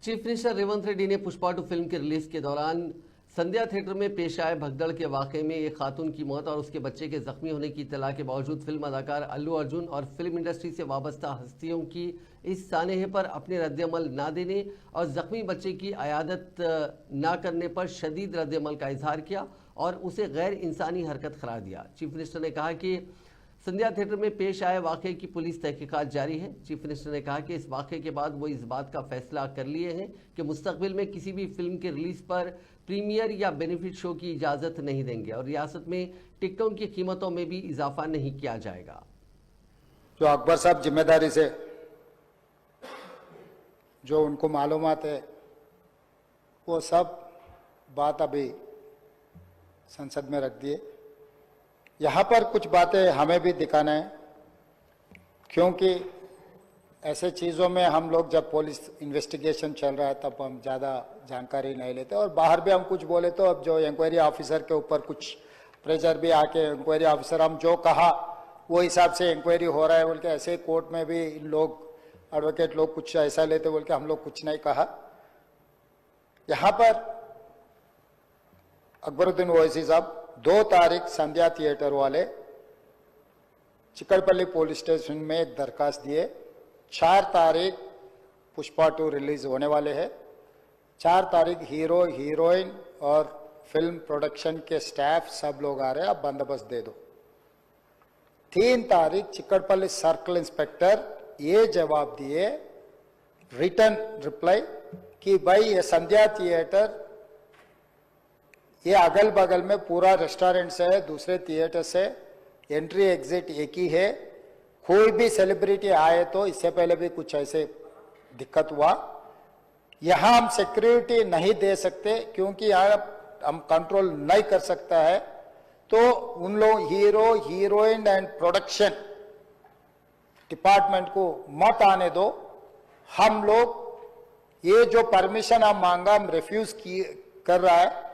Chief minister Revanth Reddy ने Pushpa 2 film के release के दौरान संध्या थिएटर में पेश आए भगदड़ के वाकये में एक खातून की मौत और उसके बच्चे के जख्मी होने की इत्तला के बावजूद फिल्म अदाकार अल्लू अर्जुन और फिल्म इंडस्ट्री से वाबस्ता हस्तियों की इस सानेहे पर अपने रद्दअमल ना देने और जख्मी बच्चे की अयादत ना करने पर शदीद रद्दअमल का इजहार किया और उसे गैर इंसानी हरकत करार दिया। चीफ मिनिस्टर ने कहा कि संध्या थिएटर में पेश आए वाकये की पुलिस तहकीकात जारी है। चीफ मिनिस्टर ने कहा कि इस वाकये के बाद वो इस बात का फैसला कर लिए हैं कि मुस्तकबिल में किसी भी फिल्म के रिलीज पर प्रीमियर या बेनिफिट शो की इजाजत नहीं देंगे और रियासत में टिकटों की कीमतों में भी इजाफा नहीं किया जाएगा। जो अकबर साहब जिम्मेदारी से जो उनको मालूमात है वो सब बात अभी संसद में रख दिए। यहाँ पर कुछ बातें हमें भी दिखाना है, क्योंकि ऐसे चीज़ों में हम लोग जब पुलिस इन्वेस्टिगेशन चल रहा है तब हम ज़्यादा जानकारी नहीं लेते और बाहर भी हम कुछ बोले तो अब जो इंक्वायरी ऑफिसर के ऊपर कुछ प्रेशर भी आके इंक्वायरी ऑफिसर हम जो कहा वो हिसाब से इंक्वायरी हो रहा है बोल के ऐसे कोर्ट में भी इन लोग एडवोकेट लोग कुछ ऐसा लेते बोल के हम लोग कुछ नहीं कहा। यहाँ पर अकबरुद्दीन ओवैसी साहब 2 तारीख संध्या थिएटर वाले चिकड़पल्ली पुलिस स्टेशन में एक दरखास्त दिए। 4 तारीख पुष्पा 2 रिलीज होने वाले हैं। 4 तारीख हीरो हीरोइन और फिल्म प्रोडक्शन के स्टाफ सब लोग आ रहे हैं, आप बंदोबस्त दे दो। 3 तारीख चिकड़पल्ली सर्कल इंस्पेक्टर ये जवाब दिए रिटर्न रिप्लाई कि भाई ये संध्या थिएटर ये अगल बगल में पूरा रेस्टोरेंट से है, दूसरे थिएटर से एंट्री एग्जिट एक ही है, कोई भी सेलिब्रिटी आए तो इससे पहले भी कुछ ऐसे दिक्कत हुआ। यहाँ हम सिक्योरिटी नहीं दे सकते क्योंकि यहाँ हम कंट्रोल नहीं कर सकता है, तो उन लोग hero heroine and production department को मत आने दो। हम लोग ये जो परमिशन हम मांगा हम रिफ्यूज कर रहा है